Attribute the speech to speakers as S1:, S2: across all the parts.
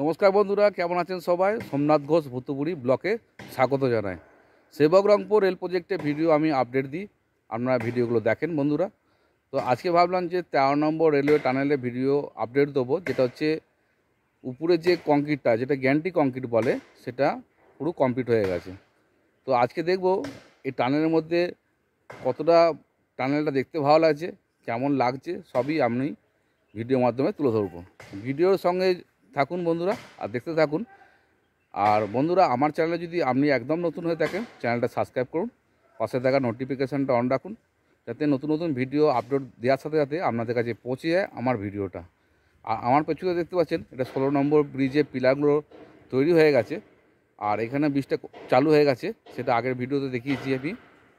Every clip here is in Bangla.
S1: নমস্কার বন্ধুরা, কেমন আছেন সবাই? সোমনাথ ঘোষ ভুতুপুরি ব্লকে স্বাগত জানাই। সেবক রংপুর রেল প্রজেক্টে ভিডিও আমি আপডেট দিই, আপনারা ভিডিওগুলো দেখেন বন্ধুরা। তো আজকে ভাবলাম যে 13 নম্বর রেলওয়ে টানেলে ভিডিও আপডেট দেবো, যেটা হচ্ছে উপরে যে কংক্রিটটা, যেটা গ্যান্টি কংক্রিট বলে, সেটা পুরো কমপ্লিট হয়ে গেছে। তো আজকে দেখব এই টানেলের মধ্যে কতটা টানেলটা দেখতে ভালো লাগছে, কেমন লাগছে, সবই আমি ভিডিওর মাধ্যমে তুলে ধরবো। ভিডিওর সঙ্গে থাকুন বন্ধুরা আর দেখতে থাকুন। আর বন্ধুরা, আমার চ্যানেলে যদি আপনি একদম নতুন হয়ে থাকেন, চ্যানেলটা সাবস্ক্রাইব করুন, পাশে থাকা নোটিফিকেশানটা অন রাখুন, যাতে নতুন নতুন ভিডিও আপলোড দেওয়ার সাথে সাথে আপনাদের কাছে পৌঁছে যায় আমার ভিডিওটা। আর আমার পেছনে দেখতে পাচ্ছেন, এটা 16 নম্বর ব্রিজে পিলারগুলো তৈরি হয়ে গেছে, আর এখানে ব্রিজটা চালু হয়ে গেছে। সেটা আগের ভিডিওতে দেখিয়েছি আমি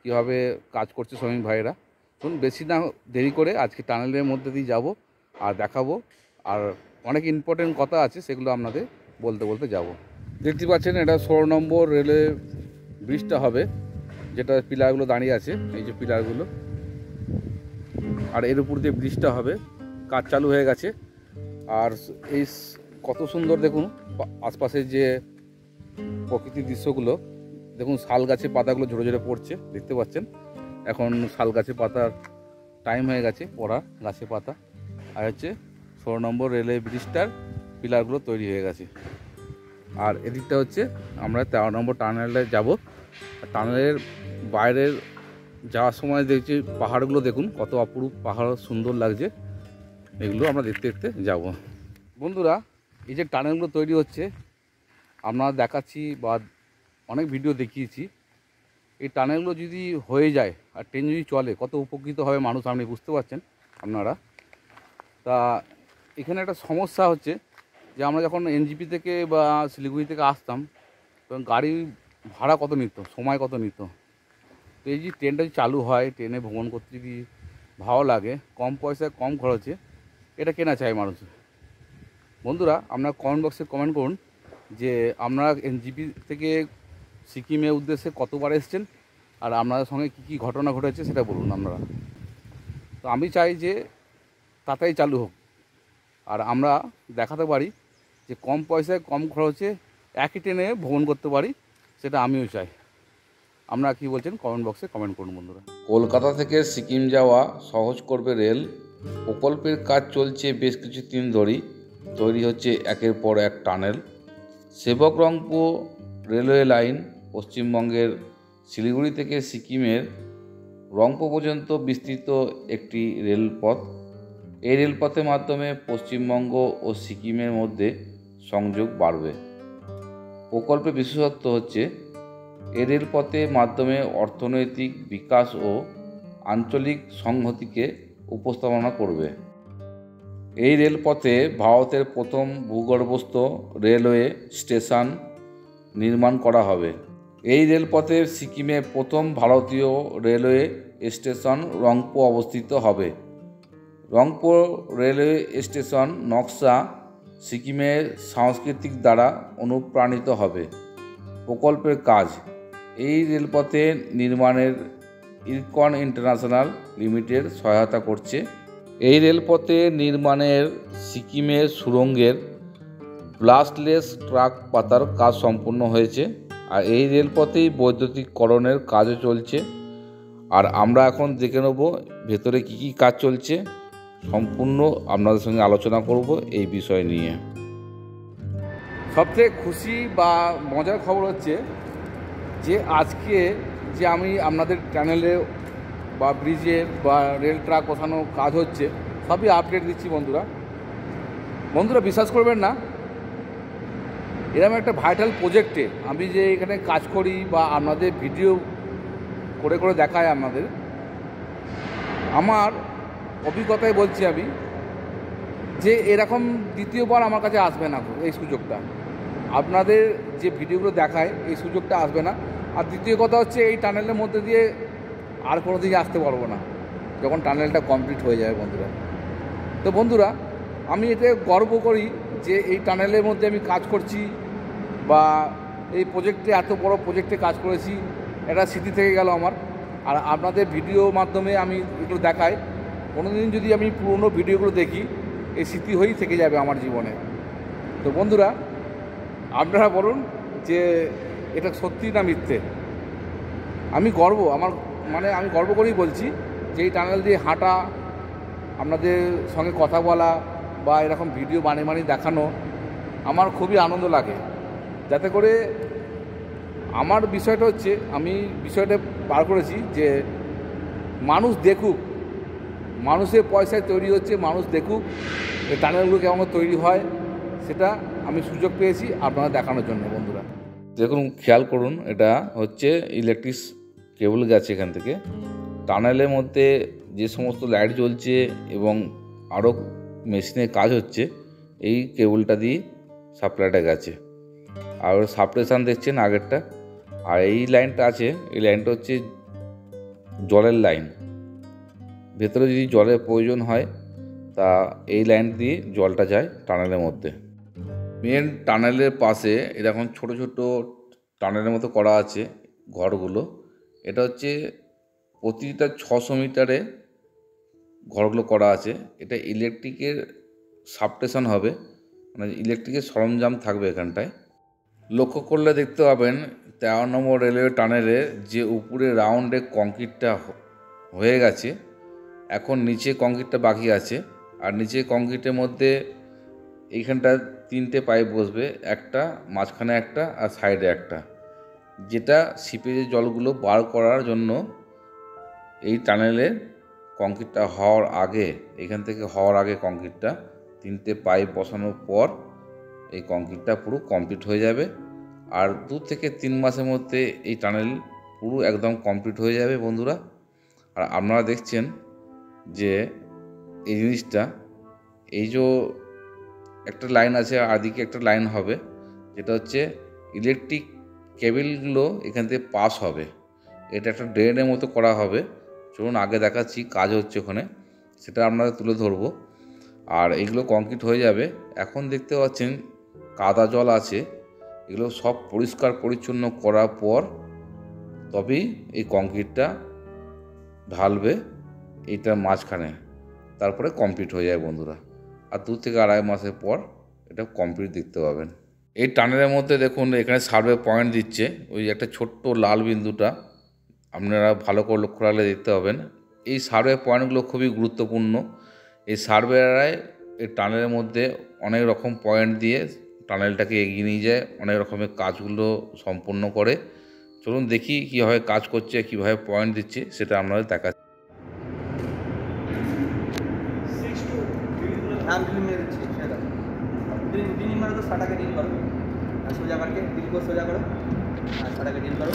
S1: কীভাবে কাজ করছে শ্রমিক ভাইয়েরা। শুনুন, বেশি না দেরি করে আজকে টানেলের মধ্যে দিয়ে যাব আর দেখাবো, আর অনেক ইম্পর্টেন্ট কথা আছে, সেগুলো আপনাদের বলতে বলতে যাব। দেখতে পাচ্ছেন, এটা 16 নম্বর রেলে ব্রিজটা হবে, যেটা পিলারগুলো দাঁড়িয়ে আছে, এই যে পিলারগুলো, আর এর উপর দিয়ে ব্রিজটা হবে। কাজ চালু হয়ে গেছে। আর এই কত সুন্দর দেখুন আশপাশের যে প্রকৃতির দৃশ্যগুলো দেখুন। শাল গাছের পাতাগুলো ঝরে ঝরে পড়ছে, দেখতে পাচ্ছেন। এখন শাল গাছের পাতার টাইম হয়ে গেছে, পড়া গাছের পাতা। আর হচ্ছে 16 নম্বর রেলওয়ে ব্রিজটার পিলারগুলো তৈরি হয়ে গেছে। আর এদিকটা হচ্ছে আমরা 13 নম্বর টানেলে যাব। টানেলের বাইরের যাওয়ার সময় দেখছি পাহাড়গুলো দেখুন, কত অপরূপ পাহাড়, সুন্দর লাগছে। এগুলো আমরা দেখতে দেখতে যাব বন্ধুরা। এই যে টানেলগুলো তৈরি হচ্ছে, আপনারা দেখাচ্ছি বা অনেক ভিডিও দেখিয়েছি। এই টানেলগুলো যদি হয়ে যায় আর ট্রেন যদি চলে, কত উপকৃত হবে মানুষ, আপনি বুঝতে পারছেন আপনারা। তা এখানে একটা সমস্যা হচ্ছে যে আমরা যখন এনজিপি থেকে বা শিলিগুড়ি থেকে আসতাম, তখন গাড়ি ভাড়া কত নিত, সময় কত নিত। তো এই যে ট্রেনটা যদি চালু হয়, ট্রেনে ভ্রমণ করতে যদি ভালো লাগে, কম পয়সায় কম খরচে, এটা কেনা চাই মানুষ। বন্ধুরা, আপনারা কমেন্ট বক্সে কমেন্ট করুন যে আপনারা এনজিপি থেকে সিকিমের উদ্দেশ্যে কতবার এসছেন, আর আপনাদের সঙ্গে কী কী ঘটনা ঘটেছে সেটা বলুন আপনারা। তো আমি চাই যে তাড়াতাড়ি চালু হোক, আর আমরা দেখাতে পারি যে কম পয়সায় কম খরচে একই ট্রেনে ভ্রমণ করতে পারি, সেটা আমিও চাই। আপনারা কী বলছেন কমেন্ট বক্সে কমেন্ট করুন বন্ধুরা। কলকাতা থেকে সিকিম যাওয়া সহজ করবে রেল প্রকল্পের কাজ চলছে বেশ কিছুদিন ধরেই। তৈরি হচ্ছে একের পর এক টানেল। সেবক রংপুর রেলওয়ে লাইন পশ্চিমবঙ্গের শিলিগুড়ি থেকে সিকিমের রংপুর পর্যন্ত বিস্তৃত একটি রেলপথ। এই রেলপথের মাধ্যমে পশ্চিমবঙ্গ ও সিকিমের মধ্যে সংযোগ বাড়বে। প্রকল্পের বিশেষত্ব হচ্ছে এই রেলপথের মাধ্যমে অর্থনৈতিক বিকাশ ও আঞ্চলিক সংহতিকে উপস্থাপনা করবে। এই রেলপথে ভারতের প্রথম ভূগর্ভস্থ রেলওয়ে স্টেশন নির্মাণ করা হবে। এই রেলপথে সিকিমে প্রথম ভারতীয় রেলওয়ে স্টেশন রংপুর অবস্থিত হবে। রংপুর রেলওয়ে স্টেশন নকশা সিকিমের সাংস্কৃতিক দ্বারা অনুপ্রাণিত হবে। প্রকল্পের কাজ এই রেলপথে নির্মাণের ইরকন ইন্টারন্যাশনাল লিমিটেড সহায়তা করছে। এই রেলপথে নির্মাণের সিকিমের সুড়ঙ্গের ব্লাস্টলেস ট্রাক পাতার কাজ সম্পূর্ণ হয়েছে, আর এই রেলপথেই বৈদ্যুতিকরণের কাজও চলছে। আর আমরা এখন দেখে নেব ভেতরে কী কী কাজ চলছে, সম্পূর্ণ আপনাদের সঙ্গে আলোচনা করব এই বিষয় নিয়ে। সবথেকে খুশি বা মজার খবর হচ্ছে যে আজকে যে আমি আপনাদের চ্যানেলে বা ব্রিজের বা রেল ট্রাক বসানো কাজ হচ্ছে, সবই আপডেট দিচ্ছি বন্ধুরা। বন্ধুরা, বিশ্বাস করবেন না, এরকম একটা ভাইটাল প্রজেক্টে আমি যে এখানে কাজ করি বা আপনাদের ভিডিও করে করে দেখাই আপনাদের, আমার অভিজ্ঞতায় বলছি আমি যে এরকম দ্বিতীয়বার আমার কাছে আসবে না এই সুযোগটা। আপনাদের যে ভিডিওগুলো দেখায় এই সুযোগটা আসবে না। আর দ্বিতীয় কথা হচ্ছে, এই টানেলের মধ্যে দিয়ে আর কোনো দিকে আসতে পারবো না যখন টানেলটা কমপ্লিট হয়ে যাবে বন্ধুরা। তো বন্ধুরা, আমি এতে গর্ব করি যে এই টানেলের মধ্যে আমি কাজ করছি বা এই প্রজেক্টে, এত বড় প্রজেক্টে কাজ করেছি, এটা স্মৃতি থেকে গেল আমার। আর আপনাদের ভিডিও মাধ্যমে আমি এগুলো দেখাই, কোনো দিন যদি আমি পুরনো ভিডিওগুলো দেখি, এই স্মৃতি হয়েই থেকে যাবে আমার জীবনে। তো বন্ধুরা, আপনারা বলুন যে এটা সত্যি না মিথ্যে। আমি গর্ব করেই বলছি যে এই টানেল দিয়ে হাঁটা, আপনাদের সঙ্গে কথা বলা বা এরকম ভিডিও বানিয়ে দেখানো আমার খুবই আনন্দ লাগে। যাতে করে আমার বিষয়টা হচ্ছে, আমি বিষয়টা বার করেছি যে মানুষ দেখুক, মানুষের পয়সায় তৈরি হচ্ছে, মানুষ দেখুক এই টানেলগুলো কেমন তৈরি হয়, সেটা আমি সুযোগ পেয়েছি আপনারা দেখানোর জন্য। বন্ধুরা দেখুন, খেয়াল করুন, এটা হচ্ছে ইলেকট্রিক কেবল গেছে এখান থেকে টানেলের মধ্যে, যে সমস্ত লাইট জ্বলছে এবং আরও মেশিনের কাজ হচ্ছে, এই কেবলটা দিয়ে সাপ্লাইটা গেছে। আর সাপ্রেশান দেখছেন আগেরটা, আর এই লাইনটা আছে, এই লাইনটা হচ্ছে জলের লাইন। ভেতরে যদি জলের প্রয়োজন হয় তা এই লাইন দিয়ে জলটা যায় টানেলের মধ্যে। মেন টানেলের পাশে এরকম ছোট ছোট টানেলের মতো করা আছে ঘরগুলো। এটা হচ্ছে প্রতিটা 600 মিটারে ঘরগুলো করা আছে। এটা ইলেকট্রিকের সাবস্টেশন হবে, মানে ইলেকট্রিকের সরঞ্জাম থাকবে এখানটায়। লক্ষ্য করলে দেখতে পাবেন 13 নম্বর রেলওয়ে টানেলে যে উপরে রাউন্ডে কংক্রিটটা হয়ে গেছে, এখন নিচে কংক্রিটটা বাকি আছে। আর নিচে কংক্রিটের মধ্যে এইখানটা 3টে পাইপ বসবে, একটা মাঝখানে একটা আর সাইডে একটা, যেটা সিপেজের জলগুলো বার করার জন্য এই টানেলে কংক্রিটটা হওয়ার আগে, এখান থেকে হওয়ার আগে কংক্রিটটা 3টে পাইপ বসানোর পর এই কংক্রিটটা পুরো কমপ্লিট হয়ে যাবে। আর 2 থেকে 3 মাসের মধ্যে এই টানেল পুরো একদম কমপ্লিট হয়ে যাবে বন্ধুরা। আর আপনারা দেখছেন যে এই জিনিসটা, এই যে একটা লাইন আছে আর দিকে একটা লাইন হবে, যেটা হচ্ছে ইলেকট্রিক কেবেলগুলো এখান থেকে পাস হবে। এটা একটা ড্রেনের মতো করা হবে। চলুন আগে দেখাচ্ছি, কাজ হচ্ছে ওখানে, সেটা আপনারা তুলে ধরবো। আর এইগুলো কংক্রিট হয়ে যাবে। এখন দেখতে পাচ্ছেন কাদা জল আছে, এগুলো সব পরিষ্কার পরিচ্ছন্ন করার পর তবেই এই কংক্রিটটা ঢালবে এইটার মাঝখানে, তারপরে কমপ্লিট হয়ে যায় বন্ধুরা। আর 2 থেকে 2.5 মাসের পর এটা কমপ্লিট দেখতে পাবেন। এই টানেলের মধ্যে দেখুন এখানে সার্ভে পয়েন্ট দিচ্ছে, ওই একটা ছোট্ট লাল বিন্দুটা আপনারা ভালো করে লক্ষ্য রাখলে দেখতে পাবেন। এই সার্ভে পয়েন্টগুলো খুবই গুরুত্বপূর্ণ। এই সার্ভেয়ারাই এই টানেলের মধ্যে অনেক রকম পয়েন্ট দিয়ে টানেলটাকে এগিয়ে নিয়ে যায়, অনেক রকমের কাজগুলো সম্পন্ন করে। চলুন দেখি কীভাবে কাজ করছে, কীভাবে পয়েন্ট দিচ্ছে, সেটা আপনাদের দেখাচ্ছি।
S2: सोजा करके दिल को सोजा करो, सारा के डील करो।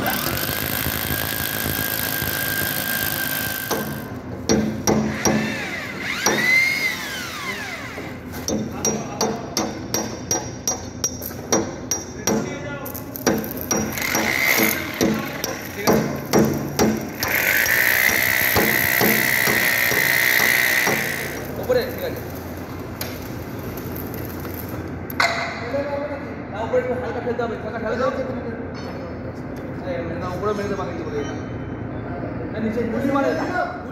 S2: ऊपर है, ठीक है। হালকা ফেলতে হবে, টাকা ঢালে দাও। উপরে মেরে দেবো, বাকি করে নিচে গুলি মারে।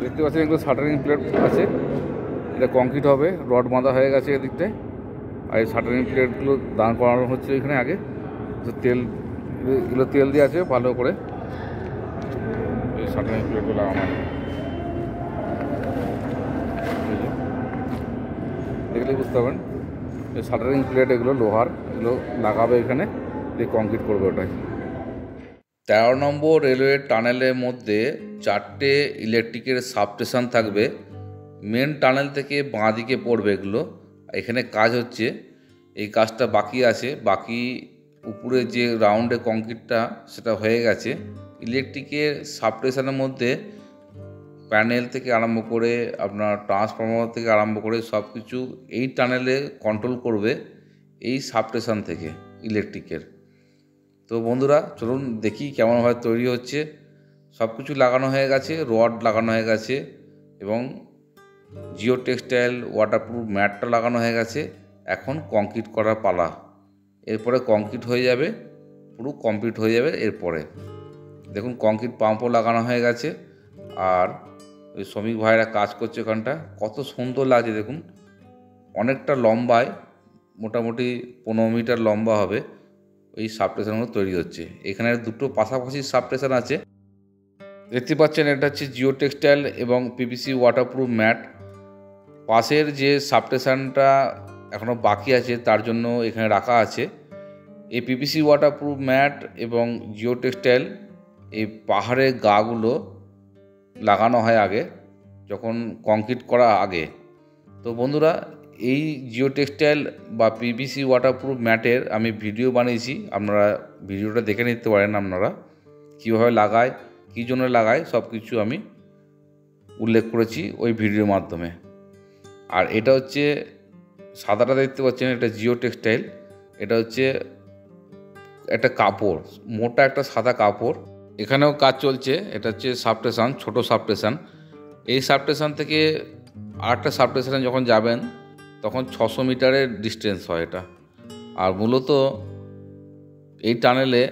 S1: দেখতে পাচ্ছেন এগুলো শাটারিং প্লেট আছে, এটা কংক্রিট হবে, রড বাঁধা হয়ে গেছে এদিকটায়। আর এই শাটারিং প্লেটগুলো দাঁড় করানো হচ্ছে এখানে। আগে তেল, এগুলো তেল দিয়ে আছে ভালো করে, এই শাটারিং প্লেটগুলো লাগানো হবে। দেখলেই বুঝতে পারবেন এই শাটারিং প্লেট, এগুলো লোহার, এগুলো লাগাবে এখানে, দিয়ে কংক্রিট করবে ওটাই। 13 নম্বর রেলওয়ে টানেলের মধ্যে 4টে ইলেকট্রিকের সাবস্টেশন থাকবে। মেন টানেল থেকে বাঁ দিকে পড়বে এগুলো। এখানে কাজ হচ্ছে, এই কাজটা বাকি আছে। বাকি উপরে যে রাউন্ডে কংক্রিটটা সেটা হয়ে গেছে। ইলেকট্রিকের সাবস্টেশনের মধ্যে প্যানেল থেকে আরম্ভ করে আপনার ট্রান্সফরমার থেকে আরম্ভ করে সব কিছু এই টানেলে কন্ট্রোল করবে, এই সাবস্টেশন থেকে ইলেকট্রিকের। তো বন্ধুরা চলুন দেখি কেমনভাবে তৈরি হচ্ছে। সব কিছু লাগানো হয়ে গেছে, রড লাগানো হয়ে গেছে এবং জিও টেক্সটাইল ওয়াটারপ্রুফ ম্যাটটা লাগানো হয়ে গেছে। এখন কংক্রিট করার পালা, এরপরে কংক্রিট হয়ে যাবে, পুরো কমপ্লিট হয়ে যাবে। এরপরে দেখুন কংক্রিট পাম্পও লাগানো হয়ে গেছে। আর ওই শ্রমিক ভাইরা কাজ করছে ওখানটা, কত সুন্দর লাগছে দেখুন। অনেকটা লম্বায়, মোটামুটি 15 মিটার লম্বা হবে। ওই সাবস্টেশনগুলো তৈরি হচ্ছে। এখানে দুটো পাশাপাশি সাবস্টেশন আছে, দেখতে পাচ্ছেন। এটা হচ্ছে জিও টেক্সটাইল এবং পিভিসি ওয়াটারপ্রুফ ম্যাট। পাশের যে সাবস্টেশনটা এখনও বাকি আছে তার জন্য এখানে রাখা আছে। এই পিভিসি ওয়াটারপ্রুফ ম্যাট এবং জিও টেক্সটাইল এই পাহাড়ের গাগুলো লাগানো হয় আগে, যখন কংক্রিট করা আগে। তো বন্ধুরা, এই জিও টেক্সটাইল বা পিভিসি ওয়াটারপ্রুফ ম্যাটের আমি ভিডিও বানিয়েছি, আপনারা ভিডিওটা দেখে নিতে পারেন। আপনারা কীভাবে লাগায়, কী জন্য লাগায়, সব কিছু আমি উল্লেখ করেছি ওই ভিডিওর মাধ্যমে। আর এটা হচ্ছে সাদাটা দেখতে পাচ্ছেন, এটা জিও টেক্সটাইল। এটা হচ্ছে একটা কাপড়, মোটা একটা সাদা কাপড়। এখানেও কাজ চলছে। এটা হচ্ছে সাবস্টেশন, ছোটো সাবস্টেশন। এই সাবস্টেশন থেকে আরেকটা সাবস্টেশনে যখন যাবেন তখন 600 মিটারের ডিস্টেন্স হয় এটা। আর মূলত এই টানেলে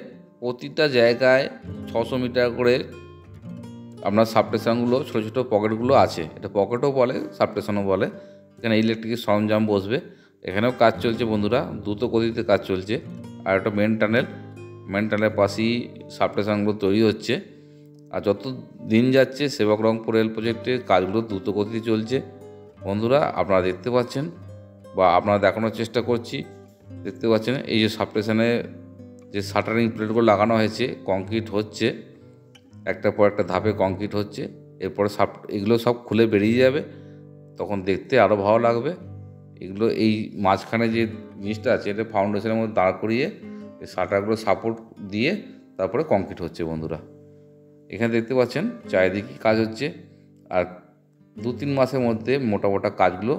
S1: প্রতিটা জায়গায় 600 মিটার করে আপনার সাবস্টেশনগুলো, ছোটো ছোটো পকেটগুলো আছে। এটা পকেটও বলে, সাবস্টেশনও বলে। এখানে ইলেকট্রিকের সরঞ্জাম বসবে। এখানেও কাজ চলছে বন্ধুরা, দ্রুত গতিতে কাজ চলছে। আর একটা মেন টানেলের পাশেই সাবস্টেশনগুলো তৈরি হচ্ছে। আর যত দিন যাচ্ছে সেবকরংপুর রেল প্রজেক্টের কাজগুলো দ্রুত গতিতে চলছে বন্ধুরা। আপনারা দেখতে পাচ্ছেন বা আপনারা দেখানোর চেষ্টা করছি, দেখতে পাচ্ছেন। এই যে সাবস্টেশনে যে শাটারিং প্লেটগুলো লাগানো হয়েছে, কংক্রিট হচ্ছে, একটার পর একটা ধাপে কংক্রিট হচ্ছে। এরপরে এগুলো সব খুলে বেরিয়ে যাবে, তখন দেখতে আরও ভালো লাগবে। এগুলো এই মাঝখানে যে জিনিসটা আছে, এটা ফাউন্ডেশনের মধ্যে দাঁড় করিয়ে এই শাটারগুলো সাপোর্ট দিয়ে তারপরে কংক্রিট হচ্ছে বন্ধুরা। এখানে দেখতে পাচ্ছেন চারিদিকে কাজ হচ্ছে। আর 2-3 মাসের মধ্যে মোটা মোটা কাজগুলো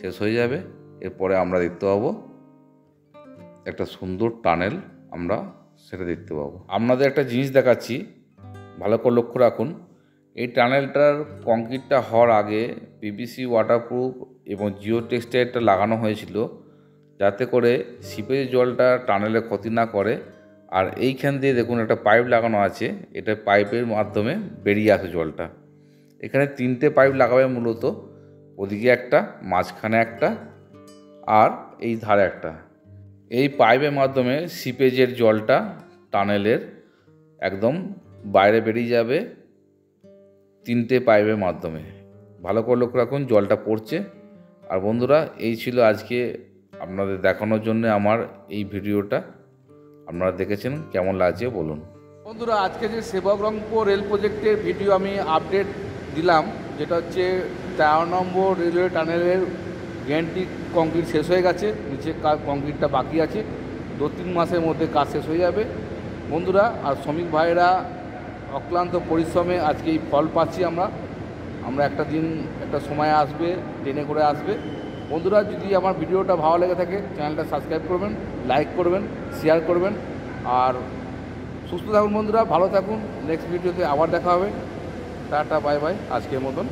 S1: শেষ হয়ে যাবে। এরপরে আমরা দেখতে পাবো একটা সুন্দর টানেল, আমরা সেটা দেখতে পাবো। আপনাদের একটা জিনিস দেখাচ্ছি, ভালো করে লক্ষ্য রাখুন। এই টানেলটার কংক্রিটটা হওয়ার আগে পিভিসি ওয়াটারপ্রুফ এবং জিও টেক্সটাইলটা লাগানো হয়েছিল, যাতে করে সিপেজ জলটা টানেলে ক্ষতি না করে। আর এইখান দিয়ে দেখুন একটা পাইপ লাগানো আছে, এটা পাইপের মাধ্যমে বেরিয়ে আসে জলটা। এখানে 3টে পাইপ লাগাবে মূলত, ওদিকে একটা, মাঝখানে একটা, আর এই ধারে একটা। এই পাইপের মাধ্যমে সিপেজের জলটা টানেলের একদম বাইরে বেরিয়ে যাবে 3টে পাইপের মাধ্যমে। ভালো করে লক্ষ্য রাখুন, জলটা পড়ছে। আর বন্ধুরা, এই ছিল আজকে আপনাদের দেখানোর জন্য আমার এই ভিডিওটা। আপনারা দেখেছেন, কেমন লাগছে বলুন। বন্ধুরা, আজকে যে সেবকরংপুর রেল প্রজেক্টের ভিডিও আমি আপডেট দিলাম, যেটা হচ্ছে 13 নম্বর রেলওয়ে টানেলের গ্যারান্টি কংক্রিট শেষ হয়ে গেছে, নিচে কংক্রিটটা বাকি আছে। 2-3 মাসের মধ্যে কাজ শেষ হয়ে যাবে বন্ধুরা। আর শ্রমিক ভাইরা অক্লান্ত পরিশ্রমে আজকে এই ফল পাচ্ছি আমরা। একটা দিন, একটা সময় আসবে, ট্রেনে করে আসবে বন্ধুরা। যদি আমার ভিডিওটা ভালো লেগে থাকে, চ্যানেলটা সাবস্ক্রাইব করবেন, লাইক করবেন, শেয়ার করবেন। আর সুস্থ থাকুন বন্ধুরা, ভালো থাকুন। নেক্সট ভিডিওতে আবার দেখা হবে। টাটা, বাই বাই, আজকের মতন।